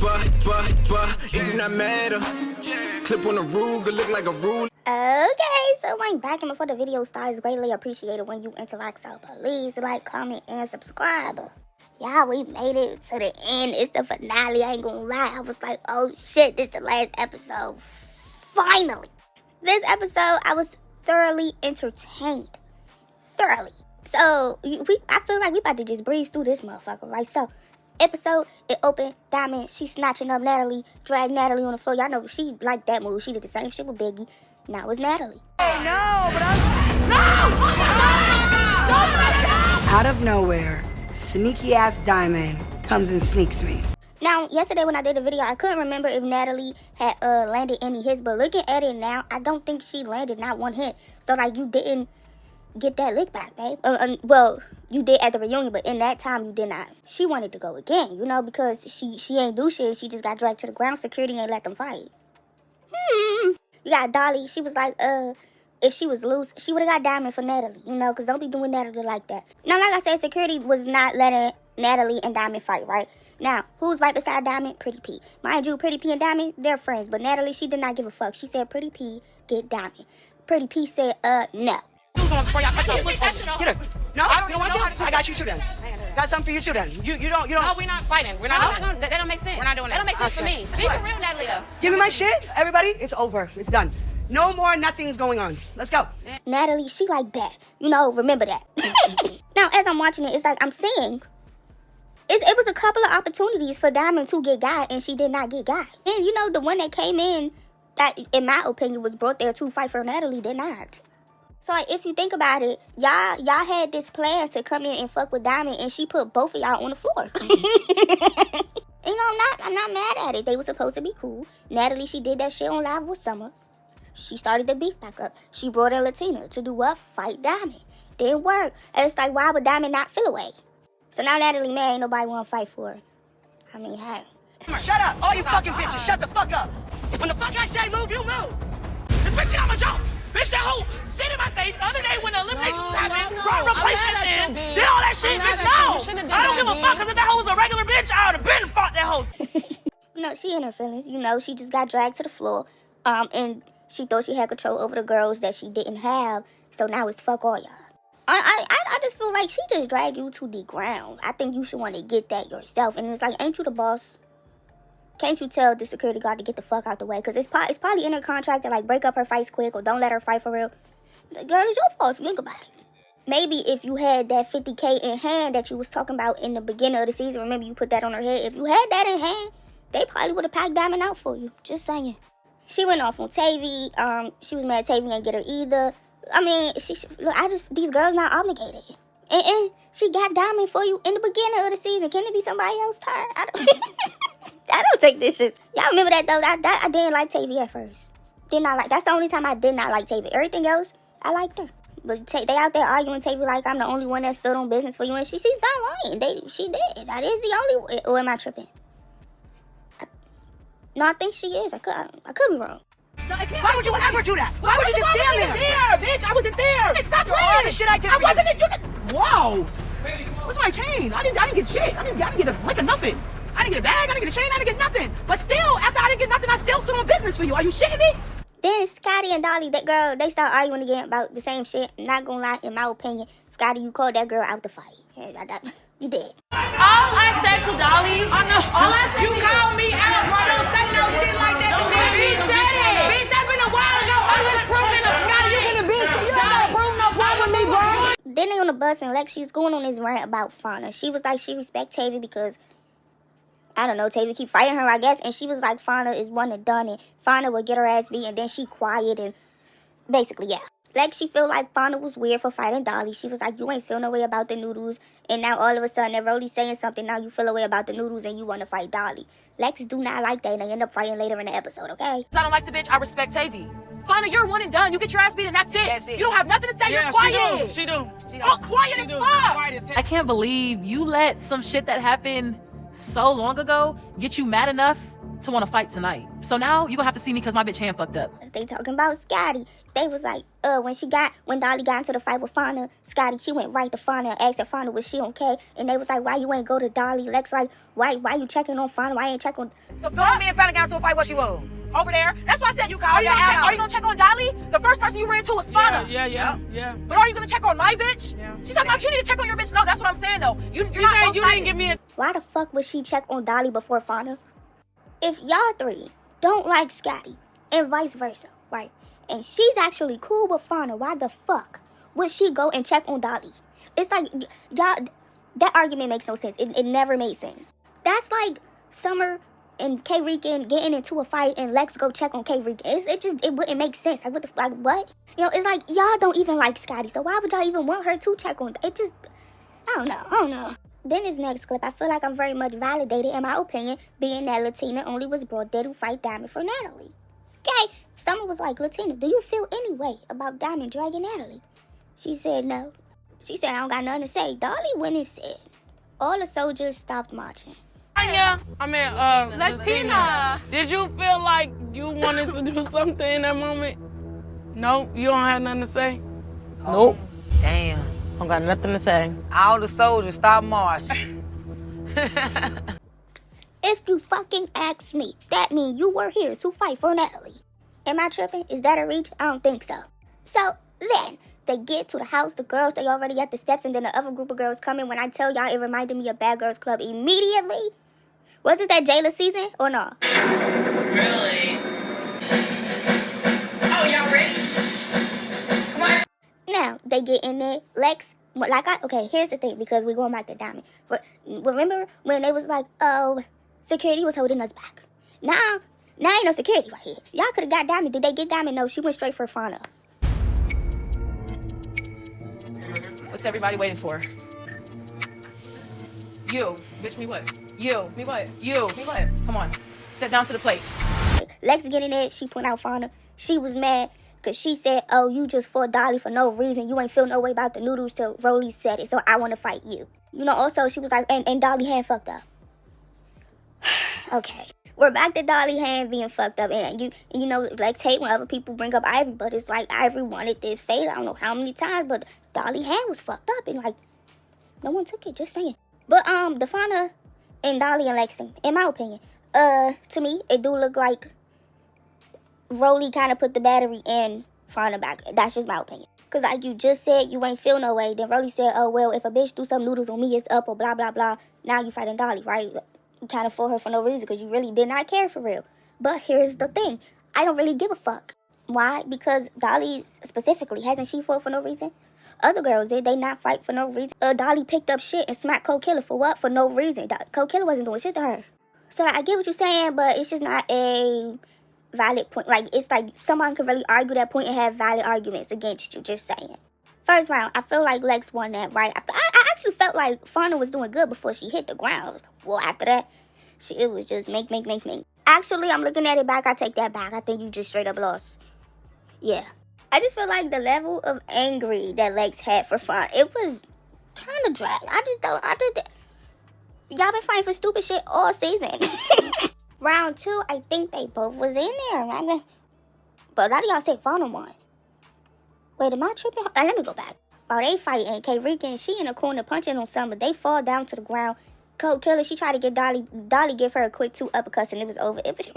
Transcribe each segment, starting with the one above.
It do not matter. Clip on the Ruger, look like a rule. Okay, so I'm back, and before the video starts, greatly appreciated when you interact, so please like, comment, and subscribe. Yeah, we made it to the end. It's the finale. I ain't gonna lie. I was like, oh shit, this is the last episode. Finally. This episode, I was thoroughly entertained. Thoroughly. So, I feel like we about to just breeze through this motherfucker, right? So, episode, it opened, Diamond, she snatching up Natalie, dragged Natalie on the floor. Y'all know she liked that move. She did the same shit with Biggie. Now it's Natalie. Oh, no, but No! Oh, my God! Out of nowhere, sneaky-ass Diamond comes and sneaks me. Now, yesterday when I did the video, I couldn't remember if Natalie had landed any hits, but looking at it now, I don't think she landed not one hit. So, like, you didn't get that lick back, babe. Well, you did at the reunion, but in that time, you did not. She wanted to go again, you know, because she ain't do shit. She just got dragged to the ground. Security ain't let them fight. You got Dolly. She was like, if she was loose, she would have got Diamond for Natalie, you know, because don't be doing Natalie like that. Now, like I said, security was not letting Natalie and Diamond fight, right? Now, who's right beside Diamond? Pretty P. Mind you, Pretty P and Diamond, they're friends. But Natalie, she did not give a fuck. She said, Pretty P, get Diamond. Pretty P said, no. Get her. No, you don't want to? I got you too then. Got something for you too then. You don't. No, we're not fighting. We're not. That don't make sense. We're not doing that. That don't make sense for me. Be for real, Natalie, though. Give me my shit, everybody. It's over. It's done. No more nothing's going on. Let's go. Natalie, she like that. You know, remember that. Now, as I'm watching it, it's like I'm seeing. It was a couple of opportunities for Diamond to get Guy, and she did not get Guy. And, you know, the one that came in, that, in my opinion, was brought there to fight for Natalie, did not. So, like, if you think about it, y'all had this plan to come in and fuck with Diamond, and she put both of y'all on the floor. You know, I'm not mad at it. They were supposed to be cool. Natalie, she did that shit on Live with Summer. She started the beef back up. She brought in Latina to do what? Fight Diamond. Didn't work. And it's like, why would Diamond not feel away? So now Natalie mad, ain't nobody want to fight for her. I mean, hey. Shut up. All you fucking bitches, shut the fuck up. When the fuck I say move, you move. This bitch think I'm a joke. Bitch, that whole shit in my face the other day when the elimination was happening. Brought replacement in. Did all that shit, bitch, no. I don't give a fuck, because if that hoe was a regular bitch, I would have been fought that hoe. You know, she in her feelings. You know, she just got dragged to the floor. And she thought she had control over the girls that she didn't have. So now it's fuck all y'all. I just feel like she just dragged you to the ground. I think you should want to get that yourself. And it's like, ain't you the boss? Can't you tell the security guard to get the fuck out the way? Because it's probably in her contract to, like, break up her fights quick or don't let her fight for real. Girl, it's your fault if you think about it. Maybe if you had that 50K in hand that you was talking about in the beginning of the season, remember you put that on her head. If you had that in hand, they probably would have packed Diamond out for you. Just saying. She went off on Tavy. She was mad Tavy ain't get her either. I mean, look, these girls not obligated. And she got Diamond for you in the beginning of the season. Can it be somebody else's turn? I don't take this shit. Y'all remember that, though? I didn't like Tavy at first. That's the only time I did not like Tavy. Everything else, I liked her. But they out there arguing Tavy like I'm the only one that stood on business for you. And she's not lying. She did. That is the only way. Or am I tripping? No, I think she is. I could be wrong. No, why would you ever do that? Why would you just stand there? Bitch, I wasn't there. Stop playing. All the shit I did for wasn't there. Whoa. What's my chain? I didn't get shit. I didn't get a lick of nothing. I didn't get a bag. I didn't get a chain. I didn't get nothing. But still, after I didn't get nothing, I still stood on business for you. Are you shitting me? Then Scotty and Dolly, that girl, they start arguing again about the same shit. Not gonna lie, in my opinion, Scotty, you called that girl out to fight. You did. All I said to Dolly, all I said You called me out, bro. Don't say no shit like that to me. She said it. Bitch, that been a while ago. I was proving a Scotty, you been a bitch. You ain't gotta prove no point with me, bro. Then they on the bus and Lexi's going on this rant about Fania. She was like, she respect Tavy because, I don't know, Tavy keep fighting her, I guess. And she was like, Fania is one and done. And Fania would get her ass beat. And then she quiet and basically, yeah. Lexi feel like Fania was weird for fighting Dolly. She was like, you ain't feel no way about the noodles. And now all of a sudden, they're really saying something. Now you feel a way about the noodles and you want to fight Dolly. Lex do not like that. And they end up fighting later in the episode, okay? I don't like the bitch. I respect Tavy. Fania, you're one and done. You get your ass beat and that's it. That's it. You don't have nothing to say. Yeah, you're quiet. She do. Oh, quiet as fuck. I can't believe you let some shit that happened so long ago get you mad enough to want to fight tonight. So now you gonna have to see me because my bitch hand fucked up. They talking about Scotty. They was like, when Dolly got into the fight with Fania, Scotty, she went right to Fania and asked if Fania was she okay. And they was like, why you ain't go to Dolly? Lex like, why you checking on Fania? Why you ain't checking on... So me and Fania got into a fight, what she was? Over there? That's why I said you called. Are you gonna check on Dolly? The first person you ran to was Fania. Yeah. But are you gonna check on my bitch? Yeah. She's talking about you need to check on your bitch. No, that's what I'm saying though. You're She not said both you sides. didn't give me a... Why the fuck would she check on Dolly before Fania? If y'all three don't like Scotty and vice versa, right? And she's actually cool with Fania, why the fuck would she go and check on Dolly? It's like, y'all, that argument makes no sense. It never made sense. That's like Summer and K Rican getting into a fight and Lex go check on K Rican. It wouldn't make sense. Like, what? You know, it's like, y'all don't even like Scotty, so why would y'all even want her to check on? I don't know. Then this next clip, I feel like I'm very much validated in my opinion, being that Latina only was brought there to fight Diamond for Natalie. Okay, Summer was like, Latina, do you feel any way about Diamond dragging Natalie? She said no. She said, I don't got nothing to say. Dolly went and said, all the soldiers stopped marching. Latina. Did you feel like you wanted to do something in that moment? No, you don't have nothing to say? Nope. Damn. Don't got nothing to say. All the soldiers stop marching. If you fucking ask me, that means you were here to fight for Natalie. Am I tripping? Is that a reach? I don't think so. So then they get to the house, the girls, they already at the steps, and then the other group of girls come in. When I tell y'all, it reminded me of Bad Girls Club immediately. Wasn't that Jayla season or no? Really? Oh, y'all ready? Come on. Now, they get in there. Lex, okay, here's the thing, because we're going back to Diamond. But remember when they was like, oh, security was holding us back. Now ain't no security right here. Y'all could have got Diamond. Did they get Diamond? No, she went straight for Fania. What's everybody waiting for? You. Bitch, me what? You. Me what? You. Me what? Come on. Step down to the plate. Lex getting there, she put out Fania. She was mad because she said, oh, you just fought Dolly for no reason. You ain't feel no way about the noodles till Rolly said it, so I want to fight you. You know, also, she was like, and Dolly hand fucked up. Okay. We're back to Dolly hand being fucked up. And you know, Lex hate when other people bring up Ivory, but it's like Ivory wanted this fade. I don't know how many times, but Dolly hand was fucked up. And like, no one took it, just saying. But, the Fania and Dolly and Lexing, in my opinion, to me, it do look like Rolly kind of put the battery in Fania back. That's just my opinion. Because like you just said, you ain't feel no way. Then Rolly said, oh, well, if a bitch do some noodles on me, it's up or blah, blah, blah. Now you fighting Dolly, right? You kind of fought her for no reason because you really did not care for real. But here's the thing. I don't really give a fuck. Why? Because Dolly specifically, hasn't she fought for no reason? Other girls did. They not fight for no reason. Dolly picked up shit and smacked Cold Killer for what? For no reason. Cold Killer wasn't doing shit to her. So like, I get what you're saying, but it's just not a valid point. Like, it's like someone could really argue that point and have valid arguments against you. Just saying. First round, I feel like Lex won that, right? I actually felt like Fania was doing good before she hit the ground. Well, after that, it was just make. Actually, I'm looking at it back. I take that back. I think you just straight up lost. Yeah. I just feel like the level of angry that Lex had for Fania, it was kind of dry. Y'all been fighting for stupid shit all season. Round 2, I think they both was in there. Right? But a lot of y'all say Fania won. Wait, am I tripping? Let me go back. While they fighting, K Rican, she in the corner punching on something. They fall down to the ground. Cold Killer, she tried to get Dolly give her a quick 2 uppercuts and it was over. It was...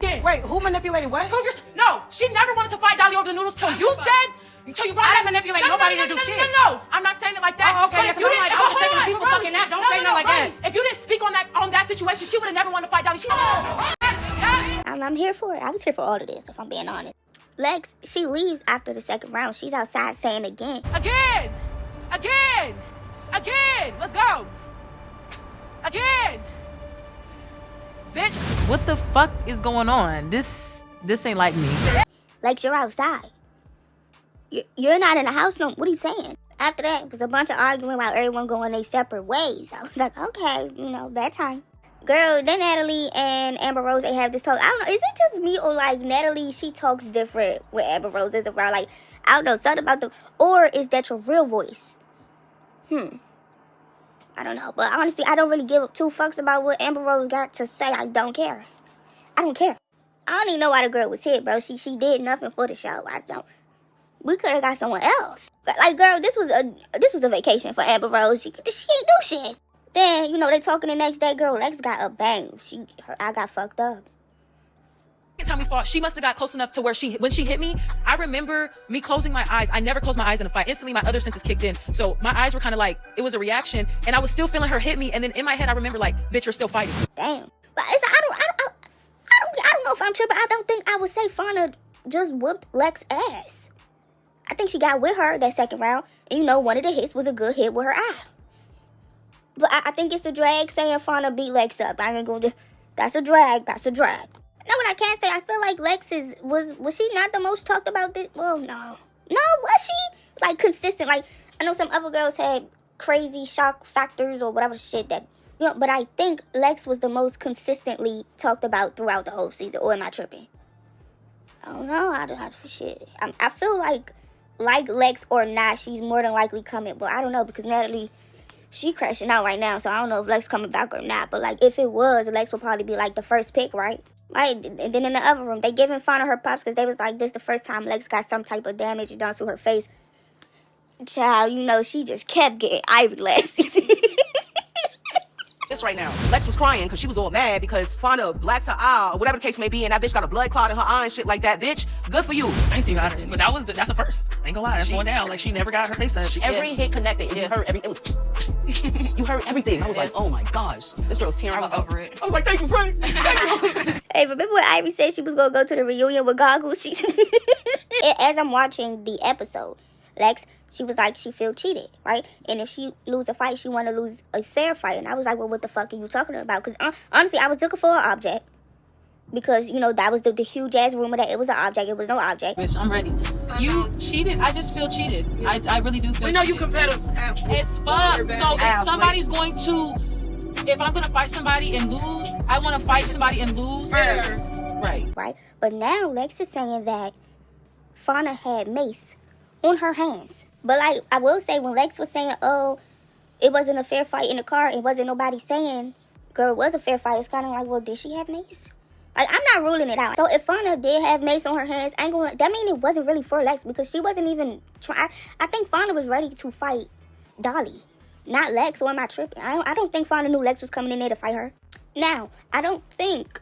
Wait, who manipulated what? No, she never wanted to fight Dolly over the noodles till you said, until you brought I it up. didn't manipulate nobody to do shit. No, I'm not saying it like that. Oh, okay, But if yeah, you 'cause I'm didn't, like, I was taking people fucking nap. Don't say nothing like that. If you didn't speak on that situation, she would have never wanted to fight Dolly. I'm here for it. I was here for all of this, if I'm being honest. Lex, she leaves after the second round. She's outside saying again. Again. Let's go. Again. Bitch. What the fuck is going on? This ain't like me. Lex, you're outside. You're not in the house no. What are you saying? After that, it was a bunch of arguing while everyone going their separate ways. I was like, okay, that time. Girl, then Natalie and Amber Rose, they have this talk. I don't know, is it just me or like Natalie, she talks different with Amber Rose is around? Like, I don't know, something about or is that your real voice? I don't know. But honestly, I don't really give two fucks about what Amber Rose got to say. I don't care. I don't care. I don't even know why the girl was hit, bro. She did nothing for the show. I don't. We could have got someone else. Like, girl, this was a vacation for Amber Rose. She ain't do shit. Then, you know, they talking the next day, girl, Lex got a bang. I got fucked up. Time we fought, she must have got close enough to where when she hit me, I remember me closing my eyes. I never closed my eyes in a fight. Instantly, my other senses kicked in. So my eyes were kind of like, it was a reaction, and I was still feeling her hit me. And then in my head, I remember like, bitch, you're still fighting. Damn. But I don't know if I'm tripping. I don't think I would say Fania just whooped Lex's ass. I think she got with her that second round, and you know, one of the hits was a good hit with her eye. But I think it's a drag saying Fania beat Lex up. I ain't gonna. That's a drag. That's a drag. Now, what I can say, I feel like Lex was she not the most talked about this? Well, no, was she? Like, consistent. Like, I know some other girls had crazy shock factors or whatever shit that, you know, but I think Lex was the most consistently talked about throughout the whole season. Or am I tripping? I don't know. I feel like Lex or not, she's more than likely coming. But I don't know, because Natalie, she crashing out right now, so I don't know if Lex coming back or not. But like, if it was, Lex would probably be like the first pick, right? Right, and then in the other room, they giving Fania her pops because they was like, this the first time Lex got some type of damage done to her face. Child, you know, she just kept getting Ivy last season. This right now. Lex was crying because she was all mad because Fania blacks her eye or whatever the case may be, and that bitch got a blood clot in her eye and shit like that. Bitch, good for you. I ain't seen her, but that's a first. I ain't gonna lie, that's going down. Like, she never got her face touched. Every hit connected, and you heard everything. It was, you heard everything. I was like, oh my gosh, this girl's tearing up. Over it. I was like, thank you, Frank. Thank you. Hey, remember when Ivy said she was gonna go to the reunion with Goggles? As I'm watching the episode, Lex, she was like, she feel cheated, right? And if she lose a fight, she want to lose a fair fight. And I was like, well, what the fuck are you talking about? Because honestly, I was looking for an object. Because, you know, that was the huge ass rumor that it was an object. It was no object. Bitch, I'm ready. You cheated. I just feel cheated. I really do feel We know cheated. you competitive. It's fuck. So if somebody's going to, if I'm going to fight somebody and lose, I want to fight somebody and lose. Right. Right? But now Lex is saying that Fania had Mace on her hands. But like, I will say, when Lex was saying, oh, it wasn't a fair fight in the car, it wasn't nobody saying, girl, it was a fair fight. It's kind of like, well, did she have Mace? Like, I'm not ruling it out. So if Fania did have Mace on her hands, that mean it wasn't really for Lex, because she wasn't even trying. I think Fania was ready to fight Dolly, not Lex. Or am I tripping? I don't think Fania knew Lex was coming in there to fight her. Now, I don't think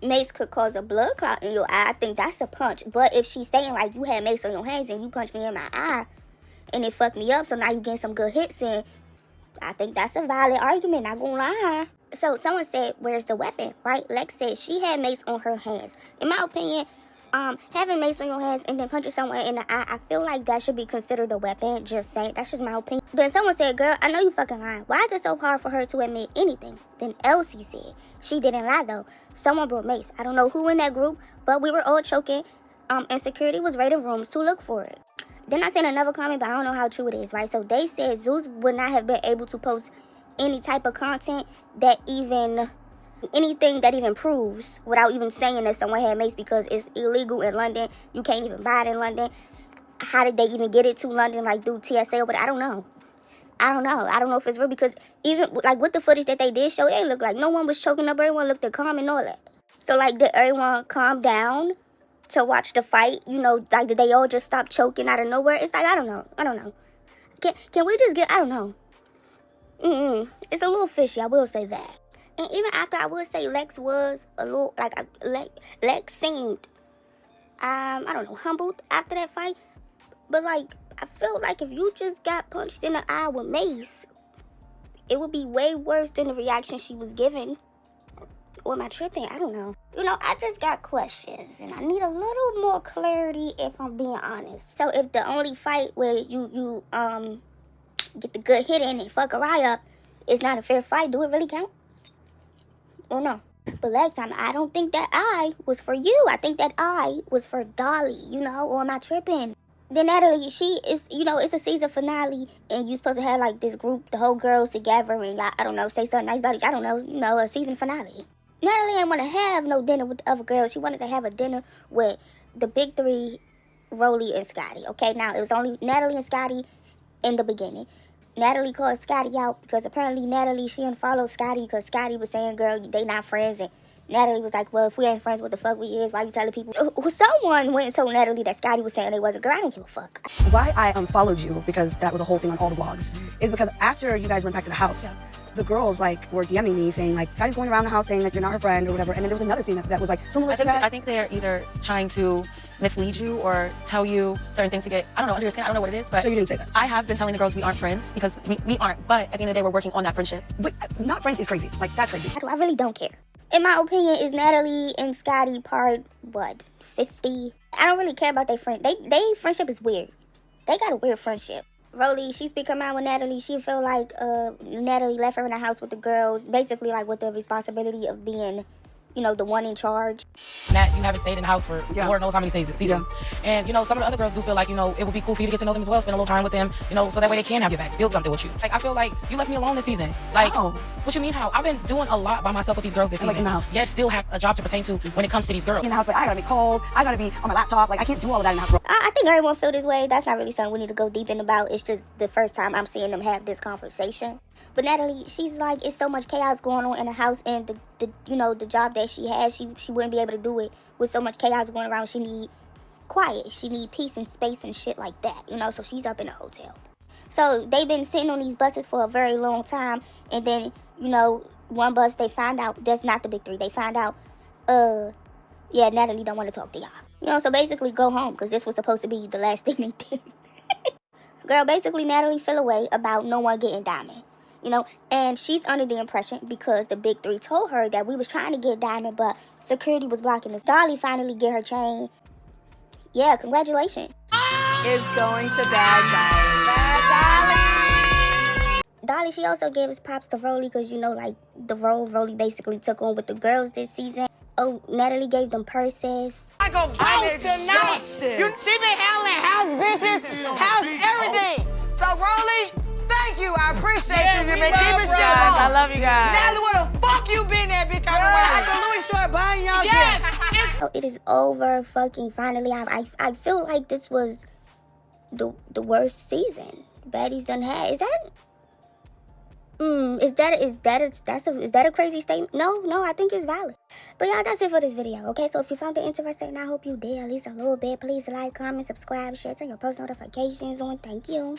Mace could cause a blood clot in your eye. I think that's a punch. But if she's saying, like, you had Mace on your hands and you punched me in my eye and it fucked me up, so now you getting some good hits in, I think that's a valid argument, not gonna lie. So someone said, where's the weapon, right? Lex said she had Mace on her hands. In my opinion, having Mace on your hands and then punching someone in the eye, I feel like that should be considered a weapon. Just saying, that's just my opinion. Then someone said, girl, I know you fucking lying. Why is it so hard for her to admit anything? Then Elsie said, she didn't lie though. Someone brought Mace. I don't know who in that group, but we were all choking, and security was raiding rooms to look for it. Then I seen another comment, but I don't know how true it is, right? So they said Zeus would not have been able to post any type of content anything that even proves, without even saying that someone had Mace, because it's illegal in London. You can't even buy it in London. How did they even get it to London, like through TSA? But I don't know. I don't know if it's real, because even like with the footage that they did show, it looked like no one was choking up. Everyone looked calm and all that. So like, did everyone calm down to watch the fight? You know, like, did they all just stop choking out of nowhere? It's like, I don't know. Can we just get, I don't know. It's a little fishy, I will say that. And even after, I would say Lex was a little, like, Lex seemed, I don't know, humbled after that fight. But like, I feel like if you just got punched in the eye with Mace, it would be way worse than the reaction she was giving. Or am I tripping? I don't know. You know, I just got questions, and I need a little more clarity, if I'm being honest. So if the only fight where you get the good hit in and fuck a eye up is not a fair fight, do it really count? Or no? But last time, I don't think that eye was for you. I think that eye was for Dolly, you know? Or am I tripping? Then Natalie, she is, you know, it's a season finale, and you're supposed to have like this group, the whole girls together, and I don't know, say something nice about it. I don't know, you know, a season finale. Natalie ain't want to have no dinner with the other girls. She wanted to have a dinner with the big three, Rolly and Scotty. Okay, now it was only Natalie and Scotty in the beginning. Natalie called Scotty out because apparently Natalie, she unfollowed Scotty because Scotty was saying, girl, they not friends. And Natalie was like, well, if we ain't friends, what the fuck we is? Why you telling people? Someone went and told Natalie that Scotty was saying they wasn't. Girl, I don't give a fuck. Why I unfollowed you, because that was a whole thing on all the vlogs, is because after you guys went back to the house, the girls like were DMing me saying like Scotty's going around the house saying like you're not her friend or whatever. And then there was another thing that was like similar to that. I think they're either trying to mislead you or tell you certain things to get, I don't know, under your skin. I don't know what it is, but So you didn't say that? I have been telling the girls we aren't friends because we aren't. But at the end of the day, we're working on that friendship. But not friends is crazy. Like, that's crazy. I really don't care. In my opinion, is Natalie and Scotty part, what, 50? I don't really care about their friend. They friendship is weird. They got a weird friendship. Rolly, she speak her mind with Natalie. She feel like Natalie left her in the house with the girls, basically like with the responsibility of being, you know, the one in charge. Nat, you haven't stayed in the house for Lord knows how many seasons. And, you know, some of the other girls do feel like, you know, it would be cool for you to get to know them as well, spend a little time with them, you know, so that way they can have your back, build something with you. Like, I feel like you left me alone this season. Like, what you mean how? I've been doing a lot by myself with these girls this season. Like in the house. Yet still have a job to pertain to when it comes to these girls. In the house, but I gotta make calls. I gotta be on my laptop. Like, I can't do all of that in the house. I think everyone feel this way. That's not really something we need to go deep in about. It's just the first time I'm seeing them have this conversation. But Natalie, she's like, it's so much chaos going on in the house, and the you know, the job that she has, she wouldn't be able to do it with so much chaos going around. She need quiet. She need peace and space and shit like that, you know. So she's up in a hotel. So they've been sitting on these buses for a very long time, and then, you know, one bus they find out that's not the big three. They find out, yeah, Natalie don't want to talk to y'all. You know, so basically go home because this was supposed to be the last thing they did. Girl, basically Natalie feel away about no one getting Diamond. You know, and she's under the impression because the big three told her that we was trying to get Diamond, but security was blocking us. Dolly finally get her chain. Yeah, congratulations. Is going to bad Dolly, she also gave us props to Rolly because, you know, like, the role Rolly basically took on with the girls this season. Oh, Natalie gave them purses. I go house tonight. She been handling house bitches, house everything. So Rolly, thank you. I appreciate you. You been keeping shit on. I love you guys. Natalie, where the fuck you been at, bitch? I've been waiting. At the Louis store buying y'all gifts. Oh, it is over fucking finally. I feel like this was the worst season Baddies done had. Is that a crazy statement? No, I think it's valid. But yeah, that's it for this video, okay? So if you found it interesting, I hope you did at least a little bit. Please like, comment, subscribe, share, turn your post notifications on. Thank you.